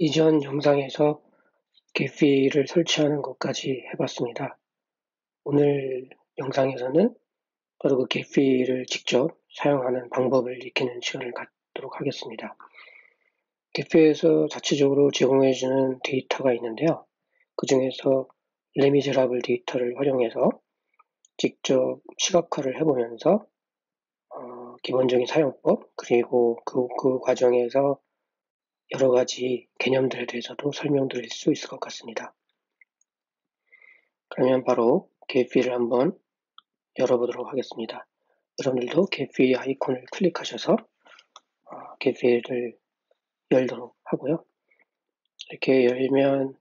이전 영상에서 게피를 설치하는 것까지 해봤습니다. 오늘 영상에서는 바로 그 게피를 직접 사용하는 방법을 익히는 시간을 갖도록 하겠습니다. 게피에서 자체적으로 제공해주는 데이터가 있는데요. 그 중에서 레미제라블 데이터를 활용해서 직접 시각화를 해보면서 기본적인 사용법 그리고 그 과정에서 여러 가지 개념들에 대해서도 설명드릴 수 있을 것 같습니다. 그러면 바로 게피를 한번 열어보도록 하겠습니다. 여러분들도 게피 아이콘을 클릭하셔서 게피를 열도록 하고요. 이렇게 열면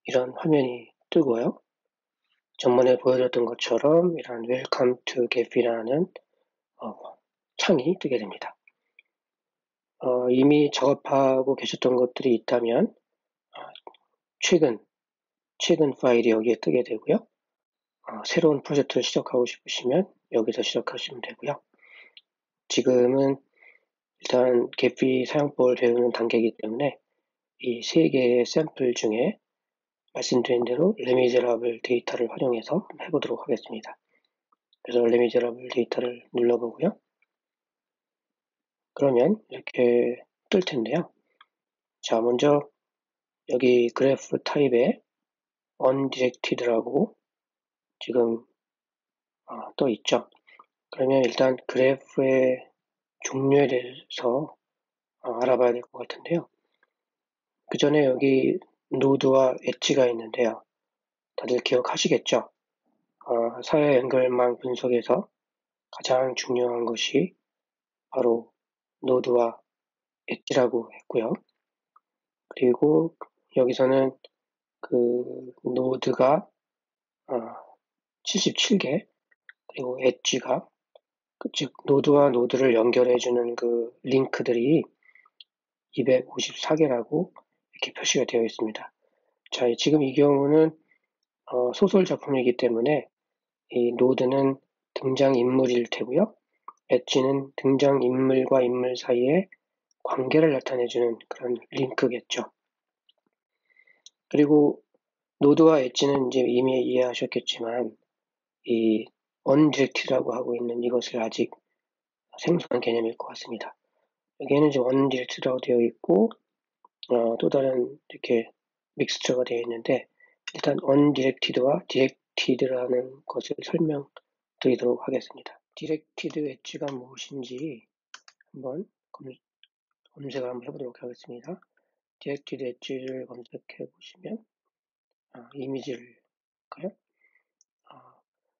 이런 화면이 뜨고요. 전번에 보여줬던 것처럼 이런 Welcome to 게피라는 창이 뜨게 됩니다. 이미 작업하고 계셨던 것들이 있다면 최근 파일이 여기에 뜨게 되고요. 새로운 프로젝트를 시작하고 싶으시면 여기서 시작하시면 되고요. 지금은 일단 게피 사용법을 배우는 단계이기 때문에 이 세 개의 샘플 중에 말씀드린 대로 레미제라블 데이터를 활용해서 해보도록 하겠습니다. 그래서 레미제라블 데이터를 눌러보고요. 그러면 이렇게 뜰 텐데요. 자, 먼저 여기 그래프 타입에 undirected라고 지금 떠 있죠. 그러면 일단 그래프의 종류에 대해서 알아봐야 될 것 같은데요. 그 전에 여기 노드와 엣지가 있는데요. 다들 기억하시겠죠? 사회 연결망 분석에서 가장 중요한 것이 바로 노드와 엣지라고 했고요. 그리고 여기서는 그 노드가 77개, 그리고 엣지가 즉 노드와 노드를 연결해주는 그 링크들이 254개라고 이렇게 표시가 되어 있습니다. 자, 지금 이 경우는 소설 작품이기 때문에 이 노드는 등장인물일 테고요. 엣지는 등장인물과 인물 사이의 관계를 나타내주는 그런 링크겠죠. 그리고 노드와 엣지는 이제 이미 이해하셨겠지만 이 undirected라고 하고 있는 이것을 아직 생소한 개념일 것 같습니다. 여기에는 이제 undirected라고 되어 있고 또 다른 이렇게 믹스처가 되어 있는데 일단 undirected와 directed라는 것을 설명드리도록 하겠습니다. directed 엣지가 무엇인지 한번 검색을 한번 해보도록 하겠습니다. 디렉티드 엣지를 검색해 보시면 이미지를 볼까요?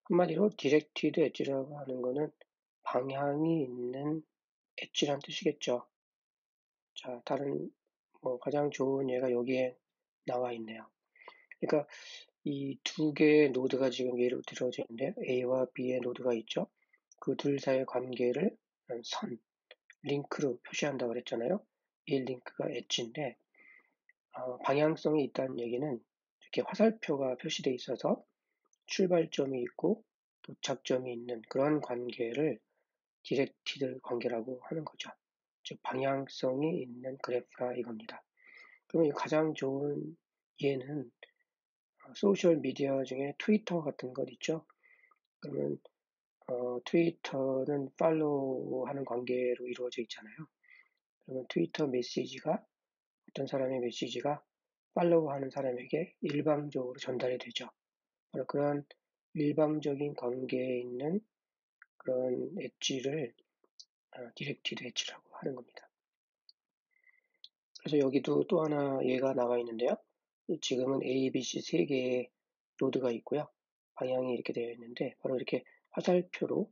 한마디로 디렉티드 엣지라고 하는 것은 방향이 있는 엣지란 뜻이겠죠. 자, 다른 가장 좋은 예가 여기에 나와 있네요. 그러니까 이 두 개의 노드가 지금 예로 들어져 있는데 A와 B의 노드가 있죠. 그 둘 사이의 관계를 선, 링크로 표시한다고 그랬잖아요. 이 링크가 엣지인데 방향성이 있다는 얘기는 이렇게 화살표가 표시되어 있어서 출발점이 있고 도착점이 있는 그런 관계를 디렉티드 관계라고 하는 거죠. 즉 방향성이 있는 그래프라 이겁니다. 그러면 가장 좋은 예는 소셜 미디어 중에 트위터 같은 것 있죠. 그러면 트위터는 팔로우하는 관계로 이루어져 있잖아요. 그러면 트위터 메시지가 어떤 사람의 메시지가 팔로우하는 사람에게 일방적으로 전달이 되죠. 바로 그런 일방적인 관계에 있는 그런 엣지를 디렉티드 엣지라고 하는 겁니다. 그래서 여기도 또 하나 예가 나와 있는데요. 지금은 A, B, C 세 개의 노드가 있고요. 방향이 이렇게 되어 있는데 바로 이렇게 화살표로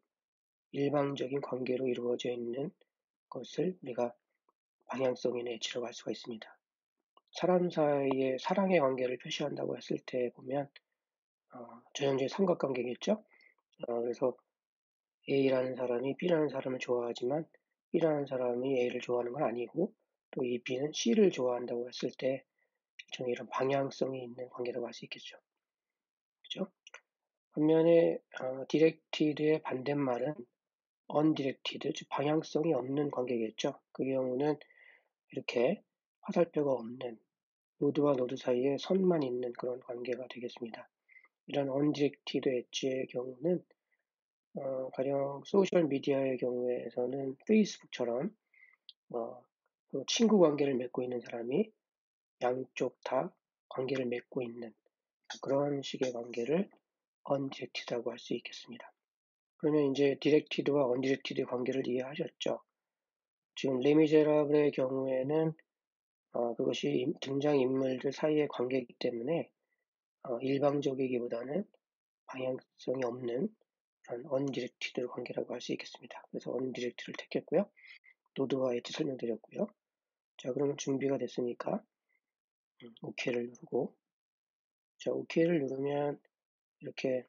일방적인 관계로 이루어져 있는 것을 우리가 방향성 있는 엣지라고 할 수가 있습니다. 사람 사이의 사랑의 관계를 표시한다고 했을 때 보면 전형적인 삼각관계겠죠. 그래서 A라는 사람이 B라는 사람을 좋아하지만 B라는 사람이 A를 좋아하는 건 아니고 또 이 B는 C를 좋아한다고 했을 때 일종의 이런 방향성이 있는 관계라고 할 수 있겠죠. 그죠? 반면에 디렉티드의 반대말은 undirected, 즉 방향성이 없는 관계겠죠. 그 경우는 이렇게 화살표가 없는 노드와 노드 사이에 선만 있는 그런 관계가 되겠습니다. 이런 언디렉티드 엣지의 경우는 가령 소셜 미디어의 경우에서는 페이스북처럼 그 친구 관계를 맺고 있는 사람이 양쪽 다 관계를 맺고 있는 그런 식의 관계를 언디렉티드라고 할 수 있겠습니다. 그러면 이제 디렉티드와 언디렉티드의 관계를 이해하셨죠? 지금 레미제라블의 경우에는 그것이 등장인물들 사이의 관계이기 때문에 일방적이기보다는 방향성이 없는 그런 언디렉티드 관계라고 할 수 있겠습니다. 그래서 언디렉티드를 택했고요. 노드와 엣지 설명드렸고요. 자, 그러면 준비가 됐으니까 OK를 누르고, 자, OK를 누르면 이렇게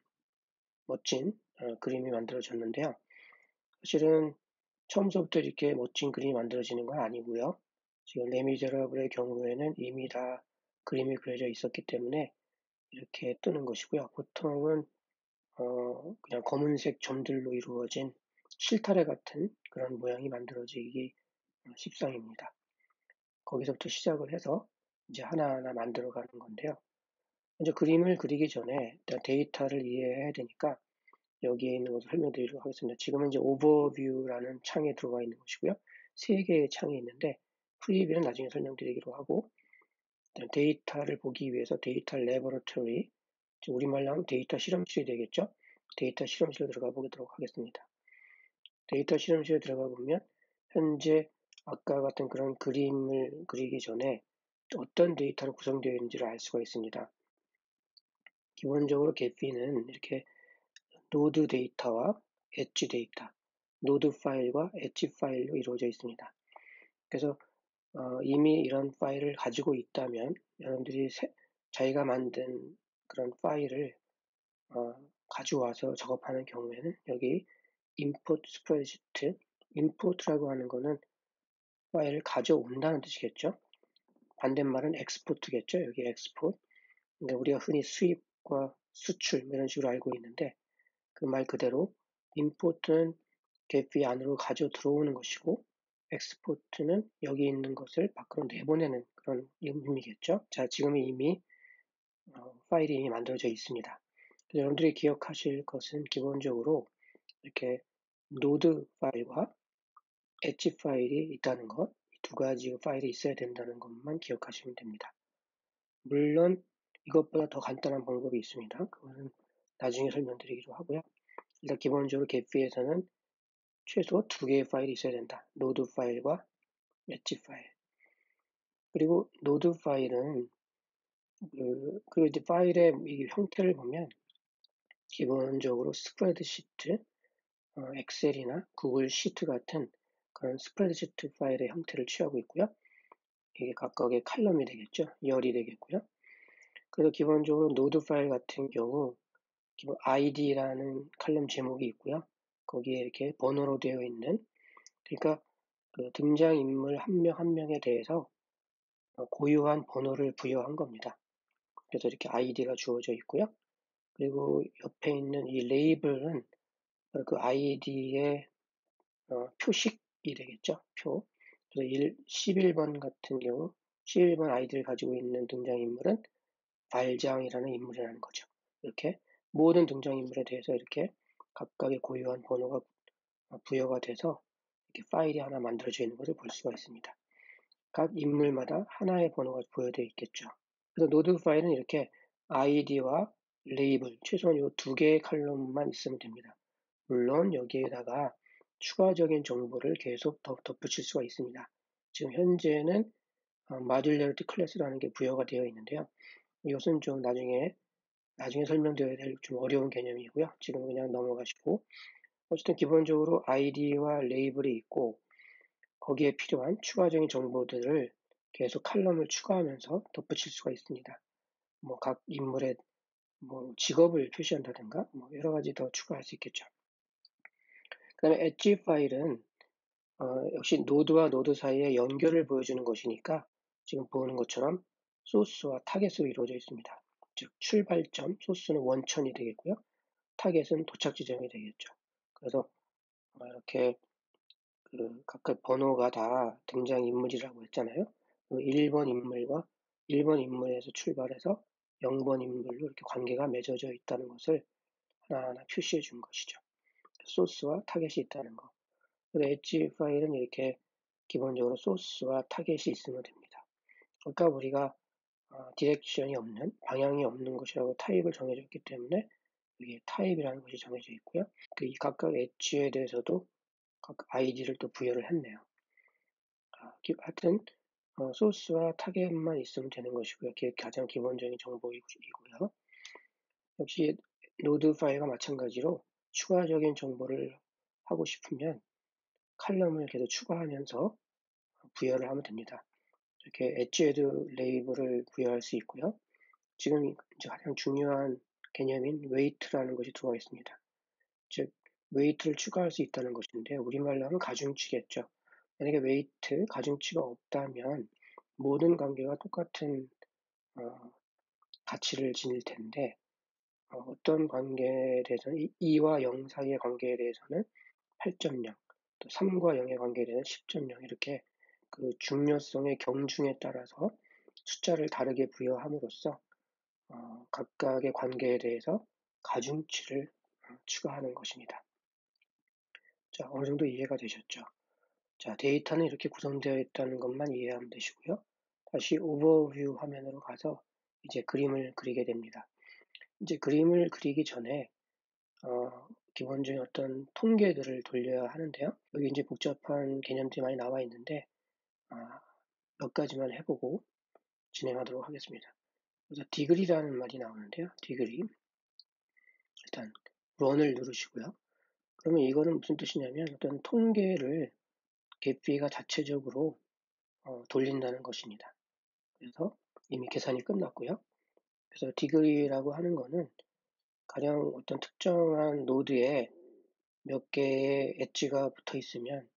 멋진 그림이 만들어졌는데요. 사실은 처음서부터 이렇게 멋진 그림이 만들어지는 건 아니고요. 지금 레미제라블의 경우에는 이미 다 그림이 그려져 있었기 때문에 이렇게 뜨는 것이고요. 보통은 그냥 검은색 점들로 이루어진 실타래 같은 그런 모양이 만들어지기 십상입니다. 거기서부터 시작을 해서 이제 하나하나 만들어가는 건데요. 먼저 그림을 그리기 전에 일단 데이터를 이해해야 되니까 여기에 있는 것을 설명드리도록 하겠습니다. 지금은 이제 오버뷰라는 창에 들어가 있는 것이고요. 세 개의 창이 있는데 프리뷰는 나중에 설명드리기로 하고, 일단 데이터를 보기 위해서 데이터 레버러토리, 우리말로 하면 데이터 실험실이 되겠죠. 데이터 실험실로 들어가 보도록 하겠습니다. 데이터 실험실에 들어가 보면 현재 아까 같은 그런 그림을 그리기 전에 어떤 데이터로 구성되어 있는지를 알 수가 있습니다. 기본적으로 개피는 이렇게 노드 데이터와 엣지 데이터, 노드 파일과 엣지 파일로 이루어져 있습니다. 그래서 이미 이런 파일을 가지고 있다면 여러분들이 자기가 만든 그런 파일을 가져와서 작업하는 경우에는 여기 import 스프레드시트, import라고 하는 거는 파일을 가져온다는 뜻이겠죠. 반대말은 export겠죠. 여기 export. 근데 우리가 흔히 수입과 수출 이런 식으로 알고 있는데 그 말 그대로 import는 개피 안으로 가져 들어오는 것이고 export는 여기 있는 것을 밖으로 내보내는 그런 의미겠죠. 자, 지금 이미 파일이 이미 만들어져 있습니다. 여러분들이 기억하실 것은 기본적으로 이렇게 노드 파일과 엣지 파일이 있다는 것, 이 두 가지 파일이 있어야 된다는 것만 기억하시면 됩니다. 물론 이것보다 더 간단한 방법이 있습니다. 그거는 나중에 설명드리기로 하고요. 일단 기본적으로 개피에서는 최소 두 개의 파일이 있어야 된다. 노드 파일과 엣지 파일. 그리고 노드 파일은 그 이제 파일의 이 형태를 보면 기본적으로 스프레드시트, 엑셀이나 구글 시트 같은 그런 스프레드시트 파일의 형태를 취하고 있고요. 이게 각각의 칼럼이 되겠죠. 열이 되겠고요. 그래서 기본적으로 노드 파일 같은 경우 기본 id라는 칼럼 제목이 있고요. 거기에 이렇게 번호로 되어 있는, 그러니까 그 등장인물 한 명 한 명에 대해서 고유한 번호를 부여한 겁니다. 그래서 이렇게 id가 주어져 있고요. 그리고 옆에 있는 이 레이블은 그 id의 표식이 되겠죠. 표. 그래서 11번 같은 경우 11번 아이디를 가지고 있는 등장인물은 발장이라는 인물이라는 거죠. 이렇게 모든 등장인물에 대해서 이렇게 각각의 고유한 번호가 부여가 돼서 이렇게 파일이 하나 만들어져 있는 것을 볼 수가 있습니다. 각 인물마다 하나의 번호가 부여되어 있겠죠. 그래서 노드 파일은 이렇게 id와 레이블, 최소한 이 두 개의 칼럼만 있으면 됩니다. 물론 여기에다가 추가적인 정보를 계속 더 덧붙일 수가 있습니다. 지금 현재는 modularity class라는 게 부여가 되어 있는데요. 이것은 좀 나중에 설명드려야 될 좀 어려운 개념이고요. 지금 그냥 넘어가시고, 어쨌든 기본적으로 id와 레이블이 있고 거기에 필요한 추가적인 정보들을 계속 칼럼을 추가하면서 덧붙일 수가 있습니다. 뭐 각 인물의 뭐 직업을 표시한다든가 뭐 여러 가지 더 추가할 수 있겠죠. 그 다음에 엣지 파일은 역시 노드와 노드 사이의 연결을 보여주는 것이니까 지금 보는 것처럼 소스와 타겟으로 이루어져 있습니다. 즉 출발점, 소스는 원천이 되겠고요. 타겟은 도착 지점이 되겠죠. 그래서 이렇게 그 각각 번호가 다 등장인물이라고 했잖아요. 그 1번 인물과 1번 인물에서 출발해서 0번 인물로 이렇게 관계가 맺어져 있다는 것을 하나하나 표시해 준 것이죠. 소스와 타겟이 있다는 거. 그래서 엣지 파일은 이렇게 기본적으로 소스와 타겟이 있으면 됩니다. 그러니까 우리가 디렉션이 없는, 방향이 없는 것이라고 타입을 정해줬기 때문에 여기 타입이라는 것이 정해져 있고요. 이 각각 엣지에 대해서도 각각 아이디를 또 부여를 했네요. 하여튼 소스와 타겟만 있으면 되는 것이고요. 가장 기본적인 정보이고요. 역시 노드 파일과 마찬가지로 추가적인 정보를 하고 싶으면 칼럼을 계속 추가하면서 부여를 하면 됩니다. 이렇게 엣지에도 레이블을 부여할 수 있고요. 지금 이제 가장 중요한 개념인 웨이트라는 것이 들어와 있습니다. 즉, 웨이트를 추가할 수 있다는 것인데 우리말로 하면 가중치겠죠. 만약에 웨이트, 가중치가 없다면 모든 관계가 똑같은 가치를 지닐 텐데 어떤 관계에 대해서는 2와 0 사이의 관계에 대해서는 8.0, 또 3과 0의 관계에 대해서는 10.0 이렇게 그 중요성의 경중에 따라서 숫자를 다르게 부여함으로써 각각의 관계에 대해서 가중치를 추가하는 것입니다. 자, 어느 정도 이해가 되셨죠? 자, 데이터는 이렇게 구성되어 있다는 것만 이해하면 되시고요. 다시 오버뷰 화면으로 가서 이제 그림을 그리게 됩니다. 이제 그림을 그리기 전에 기본적인 어떤 통계들을 돌려야 하는데요. 여기 이제 복잡한 개념들이 많이 나와 있는데 몇 가지만 해보고 진행하도록 하겠습니다. 그래서 디그리라는 말이 나오는데요. 디그리. 일단 런을 누르시고요. 그러면 이거는 무슨 뜻이냐면 어떤 통계를 개피가 자체적으로 돌린다는 것입니다. 그래서 이미 계산이 끝났고요. 그래서 디그리라고 하는 거는 가령 어떤 특정한 노드에 몇 개의 엣지가 붙어 있으면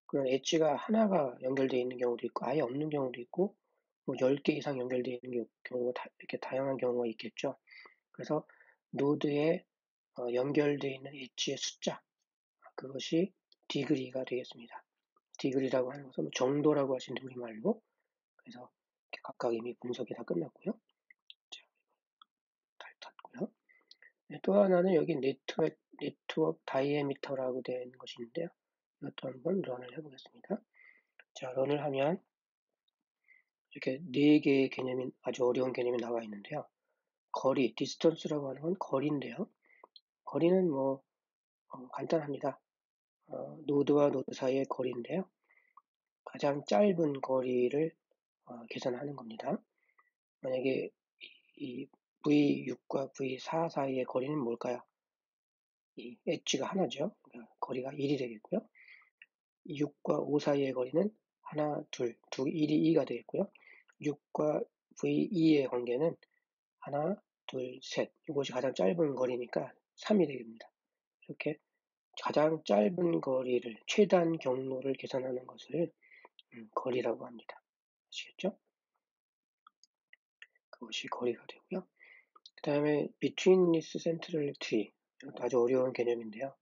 그런 엣지가 하나가 연결되어 있는 경우도 있고 아예 없는 경우도 있고 뭐 10개 이상 연결되어 있는 경우가 이렇게 다양한 경우가 있겠죠. 그래서 노드에 연결되어 있는 엣지의 숫자, 그것이 디그리가 되겠습니다. 디그리라고 하는 것은 정도라고 하시는데 우리말로. 그래서 각각 이미 분석이 다 끝났고요. 자, 잘 탔고요. 네, 또 하나는 여기 네트워크 다이애미터라고 되어 있는 것이 있는데요. 이것도 한번 런을 해보겠습니다. 자, 런을 하면 이렇게 4개의 개념이, 아주 어려운 개념이 나와 있는데요. 거리, 디스턴스라고 하는 건 거리인데요. 거리는 뭐 간단합니다. 노드와 노드 사이의 거리인데요. 가장 짧은 거리를 계산하는 겁니다. 만약에 이 V6과 V4 사이의 거리는 뭘까요? 이 엣지가 하나죠. 그러니까 거리가 1이 되겠고요. 6과 5 사이의 거리는 하나, 둘, 1이 2가 되겠고요. 6과 V2의 관계는 하나, 둘, 셋. 이것이 가장 짧은 거리니까 3이 되겠습니다. 이렇게 가장 짧은 거리를, 최단 경로를 계산하는 것을 거리라고 합니다. 아시겠죠? 그것이 거리가 되고요. 그 다음에 betweenness central tree. 이것도 아주 어려운 개념인데요.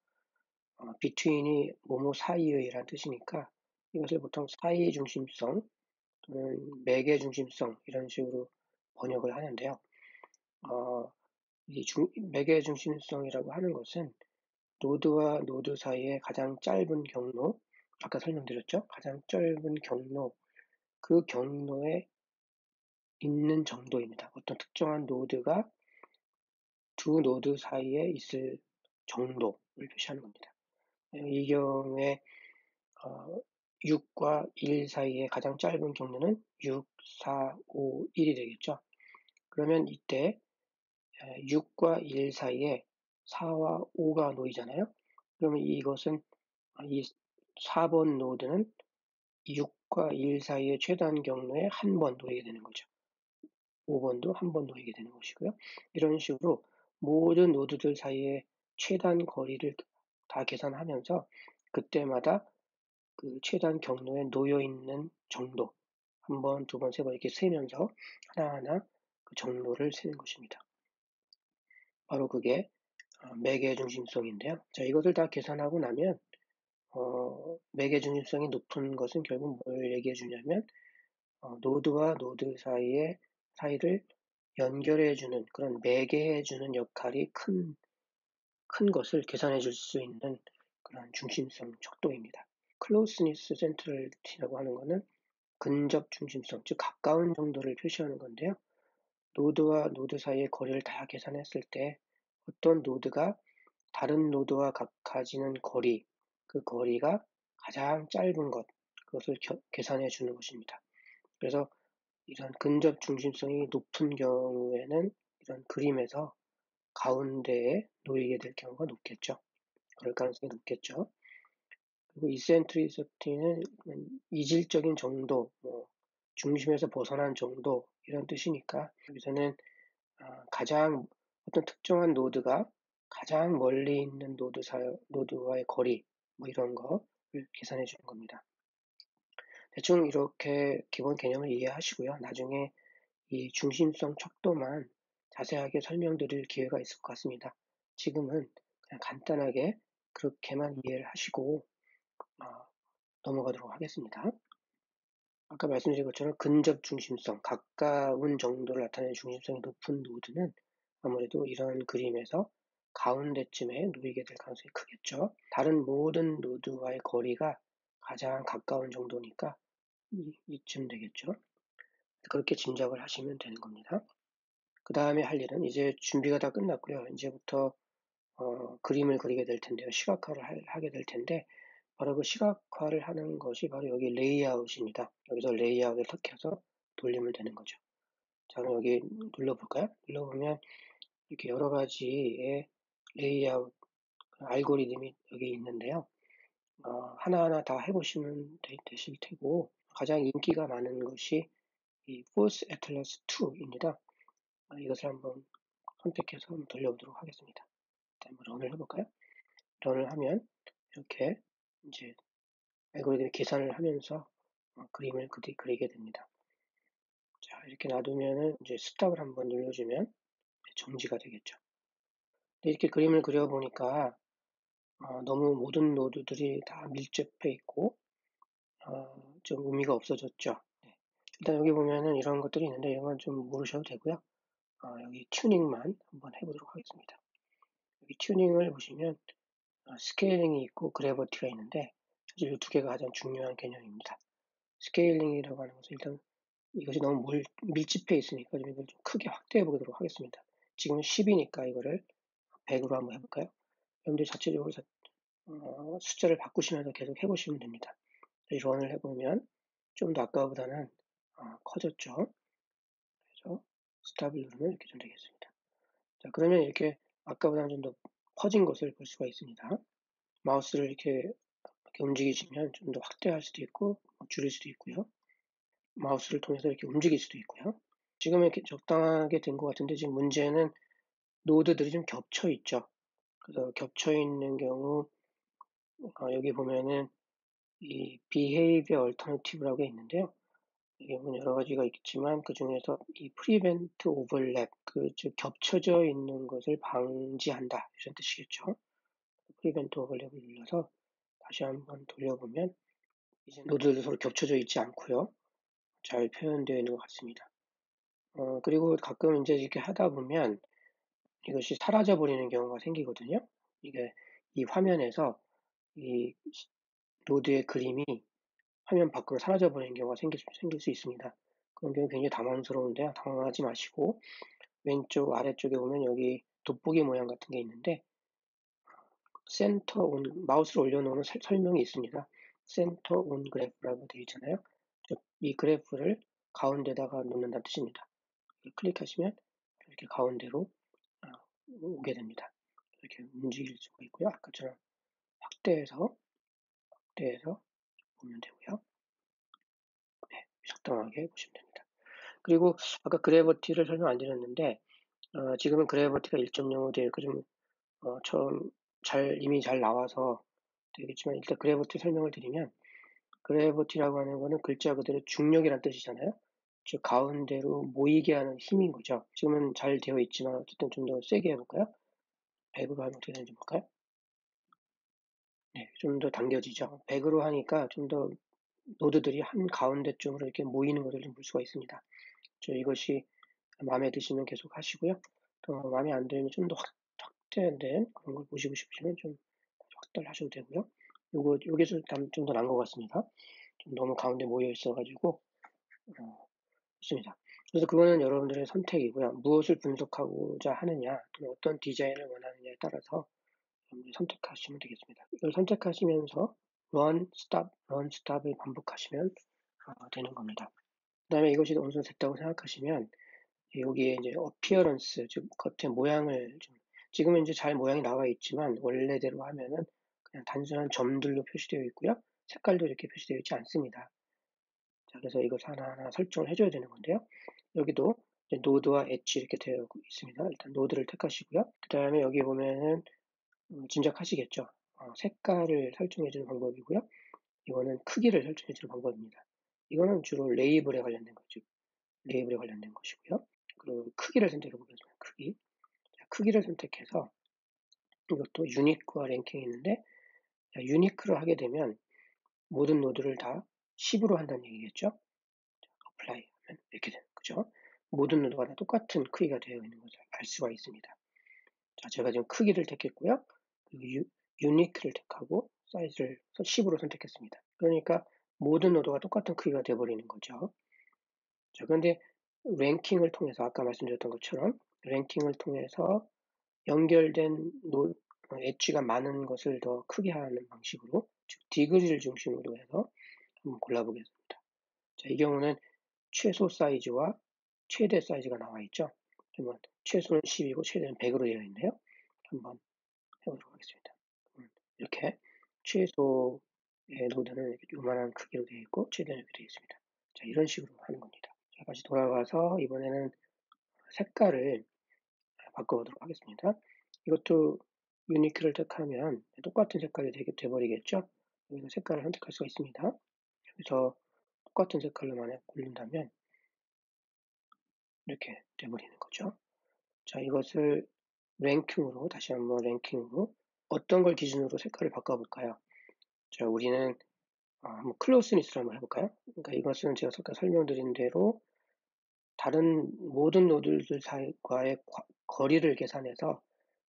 between이 뭐뭐 사이의라는 뜻이니까 이것을 보통 사이 중심성 또는 매개 중심성 이런 식으로 번역을 하는데요. 이 매개 중심성이라고 하는 것은 노드와 노드 사이의 가장 짧은 경로, 아까 설명드렸죠? 가장 짧은 경로, 그 경로에 있는 정도입니다. 어떤 특정한 노드가 두 노드 사이에 있을 정도를 표시하는 겁니다. 이 경우에 6과 1 사이의 가장 짧은 경로는 6, 4, 5, 1이 되겠죠. 그러면 이때 6과 1 사이에 4와 5가 놓이잖아요. 그러면 이것은 이 4번 노드는 6과 1 사이의 최단 경로에 한 번 놓이게 되는 거죠. 5번도 한 번 놓이게 되는 것이고요. 이런 식으로 모든 노드들 사이의 최단 거리를 다 계산하면서 그때마다 그 최단 경로에 놓여 있는 정도 한 번, 두 번, 세 번 이렇게 세면서 하나하나 그 정로를 세는 것입니다. 바로 그게 매개 중심성인데요. 자, 이것을 다 계산하고 나면 매개 중심성이 높은 것은 결국 뭘 얘기해 주냐면 노드와 노드 사이를 연결해 주는, 그런 매개해 주는 역할이 큰 것을 계산해 줄 수 있는 그런 중심성 척도입니다. 클로스니스 센트럴리티라고 하는 것은 근접 중심성, 즉 가까운 정도를 표시하는 건데요. 노드와 노드 사이의 거리를 다 계산했을 때 어떤 노드가 다른 노드와 가지는 거리, 그 거리가 가장 짧은 것, 그것을 계산해 주는 것입니다. 그래서 이런 근접 중심성이 높은 경우에는 이런 그림에서 가운데에 놓이게 될 경우가 높겠죠. 그럴 가능성이 높겠죠. 그리고 이센트리시티는 이질적인 정도, 중심에서 벗어난 정도, 이런 뜻이니까 여기서는 가장 어떤 특정한 노드가 가장 멀리 있는 노드와의 거리, 이런 거를 계산해 주는 겁니다. 대충 이렇게 기본 개념을 이해하시고요. 나중에 이 중심성 척도만 자세하게 설명드릴 기회가 있을 것 같습니다. 지금은 그냥 간단하게 그렇게만 이해를 하시고 넘어가도록 하겠습니다. 아까 말씀드린 것처럼 근접 중심성, 가까운 정도를 나타내는 중심성이 높은 노드는 아무래도 이런 그림에서 가운데쯤에 놓이게 될 가능성이 크겠죠. 다른 모든 노드와의 거리가 가장 가까운 정도니까 이쯤 되겠죠. 그렇게 짐작을 하시면 되는 겁니다. 그 다음에 할 일은 이제 준비가 다 끝났고요. 이제부터 그림을 그리게 될 텐데요. 시각화를 하게 될 텐데 바로 그 시각화를 하는 것이 바로 여기 레이아웃입니다. 여기서 레이아웃을 탁해서 돌리면 되는 거죠. 자, 그럼 여기 눌러볼까요? 눌러보면 이렇게 여러 가지의 레이아웃 알고리즘이 여기 있는데요. 하나하나 다 해보시면 되실 테고 가장 인기가 많은 것이 이 Force Atlas 2입니다. 이것을 한번 선택해서 한번 돌려보도록 하겠습니다. 한번 런을 해볼까요? 런을 하면 이렇게 이제 알고리즘이 계산을 하면서 그림을 그리게 됩니다. 자, 이렇게 놔두면은 이제 스탑을 한번 눌러주면 정지가 되겠죠. 이렇게 그림을 그려보니까 너무 모든 노드들이 다 밀접해 있고 좀 의미가 없어졌죠. 네. 일단 여기 보면은 이런 것들이 있는데 이런 건 좀 모르셔도 되고요. 여기 튜닝만 한번 해보도록 하겠습니다. 여기 튜닝을 보시면 스케일링이 있고 그래버티가 있는데 사실 이 두 개가 가장 중요한 개념입니다. 스케일링이라고 하는 것은 일단 이것이 너무 밀집해 있으니까 좀 이걸 좀 크게 확대해 보도록 하겠습니다. 지금 10이니까 이거를 100으로 한번 해볼까요? 여러분들 자체적으로 숫자를 바꾸시면서 계속 해보시면 됩니다. 이 런을 해보면 좀 더 아까보다는 커졌죠. 그래서 스탑을 누르면 이렇게 좀 되겠습니다. 자, 그러면 이렇게 아까보다는 좀 더 커진 것을 볼 수가 있습니다. 마우스를 이렇게 움직이시면 좀 더 확대할 수도 있고 줄일 수도 있고요. 마우스를 통해서 이렇게 움직일 수도 있고요. 지금 이렇게 적당하게 된 것 같은데 지금 문제는 노드들이 좀 겹쳐 있죠. 그래서 겹쳐 있는 경우 여기 보면은 이 behavior alternative라고 있는데요. 여기 보면 여러 가지가 있겠지만 그 중에서 이 prevent overlap, 즉 겹쳐져 있는 것을 방지한다 이런 뜻이겠죠. prevent overlap을 눌러서 다시 한번 돌려보면 이제 노드들도 서로 겹쳐져 있지 않고요. 잘 표현되어 있는 것 같습니다. 그리고 가끔 이제 이렇게 하다 보면 이것이 사라져 버리는 경우가 생기거든요. 이게 이 화면에서 이 노드의 그림이 화면 밖으로 사라져 버리는 경우가 생길 수 있습니다. 그런 경우 굉장히 당황스러운데요. 당황하지 마시고 왼쪽 아래쪽에 보면 여기 돋보기 모양 같은 게 있는데 센터 온 마우스를 올려놓은 설명이 있습니다. 센터 온 그래프라고 되어 있잖아요. 이 그래프를 가운데다가 놓는다는 뜻입니다. 클릭하시면 이렇게 가운데로 오게 됩니다. 이렇게 움직일 수가 있고요. 아까처럼 확대해서 보면 되고요. 네, 적당하게 보시면 됩니다. 그리고 아까 그래버티를 설명 안 드렸는데 지금은 그래버티가 1.05 되어 있고 좀 처음 이미 잘 나와서 되겠지만 일단 그래버티 설명을 드리면 그래버티라고 하는 거는 글자 그대로 중력이라는 뜻이잖아요. 즉 가운데로 모이게 하는 힘인 거죠. 지금은 잘 되어 있지만 어쨌든 좀 더 세게 해볼까요? 100으로 하면 어떻게 되는지 볼까요? 네, 좀 더 당겨지죠. 100으로 하니까 좀 더 노드들이 한가운데 쪽으로 이렇게 모이는 것을 좀 볼 수가 있습니다. 이것이 마음에 드시면 계속 하시고요. 또 마음에 안 들면 좀 더 확대된 그런 걸 보시고 싶으시면 좀 확대를 하셔도 되고요. 요게 좀 더 나은 것 같습니다. 좀 너무 가운데 모여 있어가지고, 있습니다. 그래서 그거는 여러분들의 선택이고요. 무엇을 분석하고자 하느냐, 또는 어떤 디자인을 원하느냐에 따라서 선택하시면 되겠습니다. 이걸 선택하시면서 run, stop을 반복하시면 되는 겁니다. 그 다음에 이것이 어느 정도 됐다고 생각하시면 여기에 이제 appearance, 즉 겉의 모양을 지금은 이제 잘 모양이 나와 있지만 원래대로 하면은 그냥 단순한 점들로 표시되어 있고요. 색깔도 이렇게 표시되어 있지 않습니다. 자, 그래서 이것 하나하나 설정을 해줘야 되는 건데요. 여기도 이제 노드와 엣지 이렇게 되어 있습니다. 일단 노드를 택하시고요. 그 다음에 여기 보면은 짐작하시겠죠. 색깔을 설정해주는 방법이고요. 이거는 크기를 설정해주는 방법입니다. 이거는 주로 레이블에 관련된 거죠. 레이블에 관련된 것이고요. 그리고 크기를 선택해 보겠습니다. 크기. 자, 크기를 선택해서 이것도 유니크와 랭킹이 있는데, 자, 유니크로 하게 되면 모든 노드를 다 10으로 한다는 얘기겠죠. apply 하면 이렇게 되는 거죠. 모든 노드가 다 똑같은 크기가 되어 있는 것을 알 수가 있습니다. 자, 제가 지금 크기를 택했고요. 그리고 유니크를 택하고 사이즈를 10으로 선택했습니다. 그러니까 모든 노드가 똑같은 크기가 되어버리는 거죠. 자, 그런데 랭킹을 통해서 아까 말씀드렸던 것처럼 랭킹을 통해서 연결된 엣지가 많은 것을 더 크게 하는 방식으로, 즉 디그리를 중심으로 해서 한번 골라보겠습니다. 자, 이 경우는 최소 사이즈와 최대 사이즈가 나와 있죠. 그러면 최소는 10이고 최대는 100으로 되어 있네요. 한번 해보도록 하겠습니다. 이렇게 최소의 노드는 이렇게 요만한 크기로 되어 있고 최대는 이렇게 되어 있습니다. 자, 이런 식으로 하는 겁니다. 자, 다시 돌아가서 이번에는 색깔을 바꿔보도록 하겠습니다. 이것도 유니크를 택하면 똑같은 색깔이 돼버리겠죠. 여기서 색깔을 선택할 수가 있습니다. 여기서 똑같은 색깔로 만약 고른다면 이렇게 돼버리는 거죠. 자, 이것을 랭킹으로, 다시 한번 랭킹으로 어떤 걸 기준으로 색깔을 바꿔볼까요? 자, 우리는 한번 클로스니스를 한번 해볼까요? 그러니까 이것은 제가 아까 설명드린 대로 다른 모든 노드들 사이과의 거리를 계산해서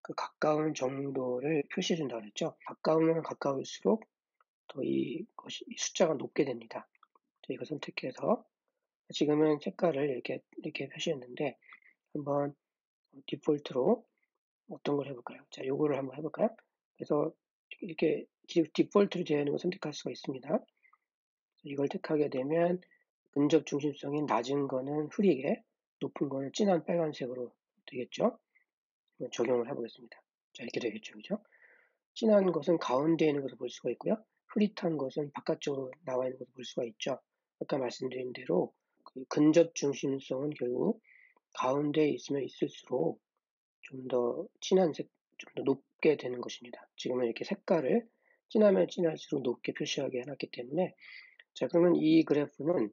그 가까운 정도를 표시해 준다고 했죠. 가까우면 가까울수록 더 이 숫자가 높게 됩니다. 이거 선택해서 지금은 색깔을 이렇게 표시했는데 한번 디폴트로 어떤 걸 해볼까요? 자, 요거를 한번 해볼까요? 그래서 이렇게 디폴트로 되어 있는 걸 선택할 수가 있습니다. 이걸 택하게 되면 근접 중심성이 낮은 거는 흐리게, 높은 거는 진한 빨간색으로 되겠죠. 적용을 해보겠습니다. 자, 이렇게 되겠죠, 그죠? 진한 것은 가운데에 있는 것을 볼 수가 있고요. 흐릿한 것은 바깥쪽으로 나와 있는 것을 볼 수가 있죠. 아까 말씀드린 대로 그 근접 중심성은 결국 가운데에 있으면 있을수록 좀 더 진한 색, 좀 더 높게 되는 것입니다. 지금은 이렇게 색깔을 진하면 진할수록 높게 표시하게 해놨기 때문에, 자, 그러면 이 그래프는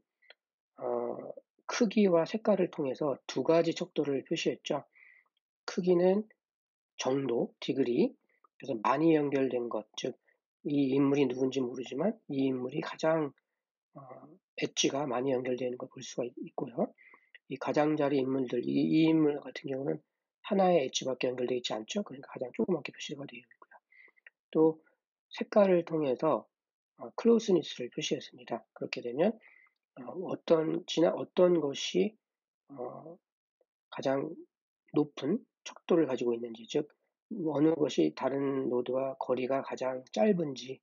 크기와 색깔을 통해서 두 가지 척도를 표시했죠. 크기는 정도, 디그리, 그래서 많이 연결된 것, 즉 이 인물이 누군지 모르지만 이 인물이 가장 엣지가 많이 연결되는 걸 볼 수가 있고요. 이 가장자리 인물들, 이 인물 같은 경우는 하나의 엣지밖에 연결되어 있지 않죠. 그러니까 가장 조그맣게 표시가 되어 있고요. 또 색깔을 통해서 클로스니스를 표시했습니다. 그렇게 되면 어떤 것이 가장 높은 척도를 가지고 있는지, 즉 어느 것이 다른 노드와 거리가 가장 짧은지를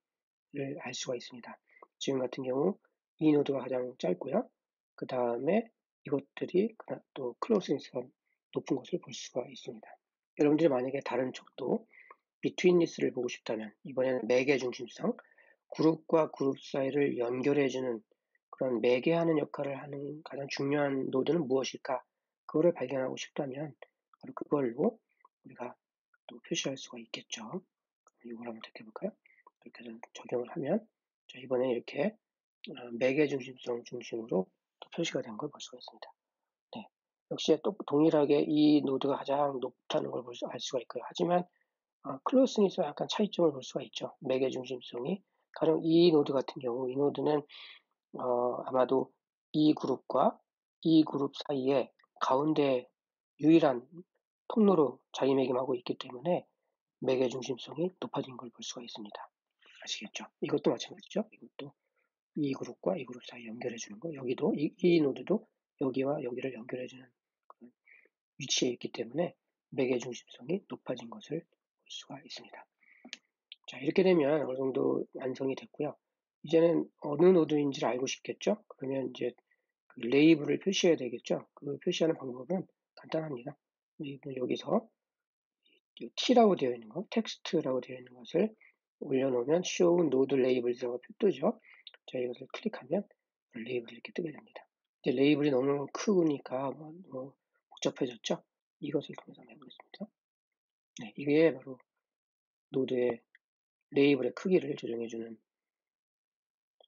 알 수가 있습니다. 지금 같은 경우 이 노드가 가장 짧고요. 그 다음에 이것들이 또 클로스니스가 높은 것을 볼 수가 있습니다. 여러분들이 만약에 다른 척도 비트윈니스를 보고 싶다면 이번에는 매개 중심성, 그룹과 그룹 사이를 연결해주는 그런 매개하는 역할을 하는 가장 중요한 노드는 무엇일까? 그거를 발견하고 싶다면 바로 그걸로 우리가 또 표시할 수가 있겠죠. 이걸 한번 택해볼까요? 이렇게 해서 적용을 하면 자, 이번에 이렇게 매개 중심성 중심으로 또 표시가 된 걸 볼 수가 있습니다. 네. 역시 또 동일하게 이 노드가 가장 높다는 걸 알 수가 있고요. 하지만 클로스에 있어 약간 차이점을 볼 수가 있죠. 맥의 중심성이. 가령 이 노드 같은 경우, 이 노드는 아마도 이 그룹과 이 그룹 사이에 가운데 유일한 통로로 자리매김하고 있기 때문에 맥의 중심성이 높아진 걸 볼 수가 있습니다. 아시겠죠? 이것도 마찬가지죠. 이것도 이 그룹과 이 그룹 사이 연결해 주는 거. 여기도 이 노드도 여기와 여기를 연결해 주는 그런 위치에 있기 때문에 맥의 중심성이 높아진 것을 볼 수가 있습니다. 자, 이렇게 되면 어느 정도 완성이 됐고요. 이제는 어느 노드인지를 알고 싶겠죠? 그러면 이제 그 레이블을 표시해야 되겠죠? 그 표시하는 방법은 간단합니다. 레이블 여기서 T라고 되어 있는 거, 텍스트라고 되어 있는 것을 올려놓으면 show node labels라고 뜨죠. 자, 이것을 클릭하면 레이블이 이렇게 뜨게 됩니다. 이제 레이블이 너무 크니까 너무 복잡해졌죠? 이것을 통해서 한번 해보겠습니다. 네, 이게 바로 노드의 레이블의 크기를 조정해주는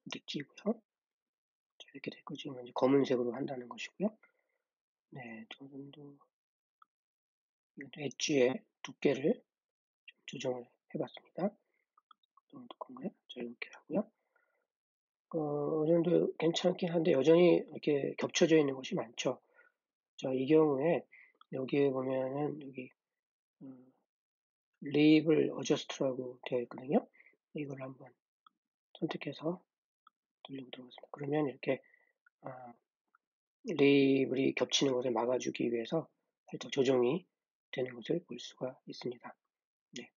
선택지고요. 자, 이렇게 됐고 지금 이제 검은색으로 한다는 것이고요. 네, 저 정도 엣지의 두께를 좀 조정을 해봤습니다. 너무 두꺼운가요? 자, 이렇게 하고요. 어느 정도 괜찮긴 한데 여전히 이렇게 겹쳐져 있는 것이 많죠. 자, 이 경우에 여기에 보면은 여기 레이블 어저스트라고 되어 있거든요. 이걸 한번 선택해서 돌려보도록 하겠습니다. 그러면 이렇게 레이블이 겹치는 것을 막아주기 위해서 살짝 조정이 되는 것을 볼 수가 있습니다. 네.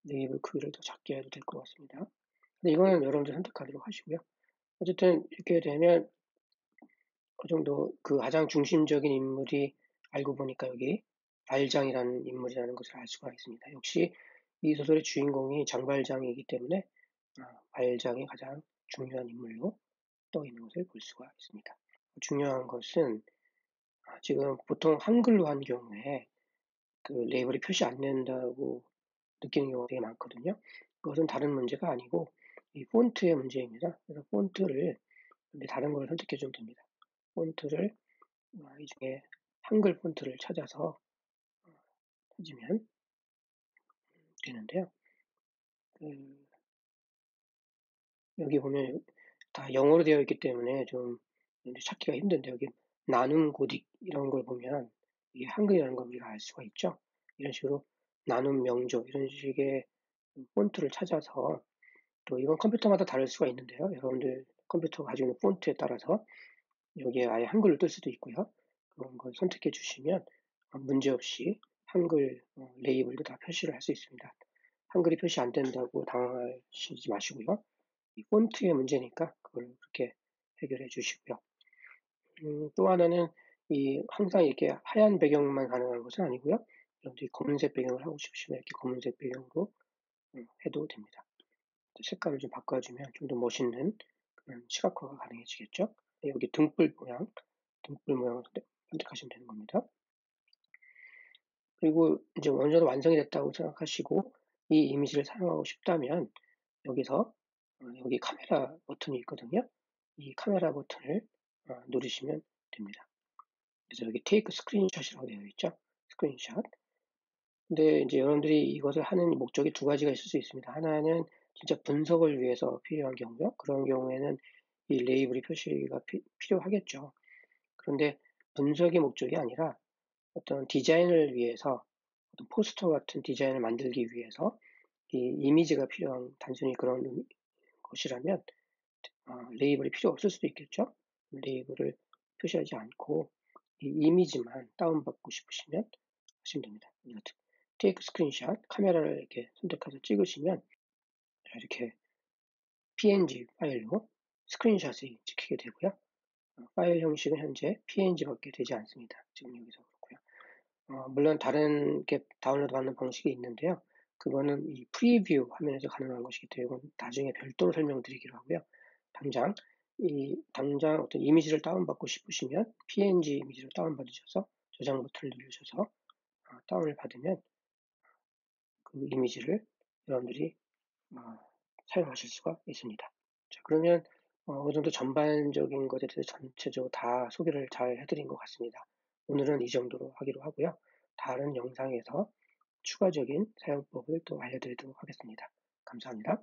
레이블 크기를 더 작게 해도 될 것 같습니다. 근데 이거는 여러분들 선택하도록 하시고요. 어쨌든 이렇게 되면 그 정도 그 가장 중심적인 인물이 알고 보니까 여기 발장이라는 인물이라는 것을 알 수가 있습니다. 역시 이 소설의 주인공이 장발장이기 때문에 발장이 가장 중요한 인물로 떠 있는 것을 볼 수가 있습니다. 중요한 것은 지금 보통 한글로 한 경우에 그 레이블이 표시 안 된다고 느끼는 경우가 되게 많거든요. 그것은 다른 문제가 아니고 이 폰트의 문제입니다. 그래서 폰트를 다른 걸 선택해 주면 됩니다. 폰트를 이 중에 한글 폰트를 찾아서 찾으면 되는데요. 여기 보면 다 영어로 되어 있기 때문에 좀 찾기가 힘든데 여기 나눔 고딕 이런 걸 보면 이게 한글이라는 걸 우리가 알 수가 있죠. 이런 식으로 나눔 명조 이런 식의 폰트를 찾아서 또 이건 컴퓨터마다 다를 수가 있는데요. 여러분들 컴퓨터가 가지고 있는 폰트에 따라서 여기에 아예 한글로 뜰 수도 있고요. 그런 걸 선택해 주시면 문제없이 한글 레이블도 다 표시를 할 수 있습니다. 한글이 표시 안 된다고 당하시지 마시고요. 이 폰트의 문제니까 그걸 그렇게 해결해 주시고요. 또 하나는 항상 이렇게 하얀 배경만 가능한 것은 아니고요. 여러분들이 검은색 배경을 하고 싶으시면 이렇게 검은색 배경으로 해도 됩니다. 색깔을 좀 바꿔주면 좀 더 멋있는 그런 시각화가 가능해지겠죠. 여기 등불 모양을 선택하시면 되는 겁니다. 그리고 이제 어느 정도 완성이 됐다고 생각하시고 이 이미지를 사용하고 싶다면 여기서 여기 카메라 버튼이 있거든요. 이 카메라 버튼을 누르시면 됩니다. 그래서 여기 테이크 스크린샷이라고 되어 있죠. 스크린샷. 근데 이제 여러분들이 이것을 하는 목적이 두 가지가 있을 수 있습니다. 하나는 진짜 분석을 위해서 필요한 경우요. 그런 경우에는 이 레이블이 표시가 필요하겠죠. 그런데 분석이 목적이 아니라 어떤 디자인을 위해서 어떤 포스터 같은 디자인을 만들기 위해서 이 이미지가 필요한 단순히 그런 것이라면 레이블이 필요 없을 수도 있겠죠. 레이블을 표시하지 않고 이 이미지만 다운받고 싶으시면 하시면 됩니다. 테이크 스크린샷 카메라를 이렇게 선택해서 찍으시면 이렇게 PNG 파일로 스크린샷이 찍히게 되고요. 파일 형식은 현재 PNG밖에 되지 않습니다. 지금 여기서 그렇고요. 물론 다른 게 다운로드 받는 방식이 있는데요. 그거는 이 프리뷰 화면에서 가능한 것이기 때문에 나중에 별도로 설명드리기로 하고요. 당장 어떤 이미지를 다운받고 싶으시면 PNG 이미지를 다운받으셔서 저장 버튼을 누르셔서 다운을 받으면 그 이미지를 여러분들이 사용하실 수가 있습니다. 자, 그러면 어느 정도 전반적인 것에 대해서 전체적으로 다 소개를 잘 해드린 것 같습니다. 오늘은 이 정도로 하기로 하고요. 다른 영상에서 추가적인 사용법을 또 알려드리도록 하겠습니다. 감사합니다.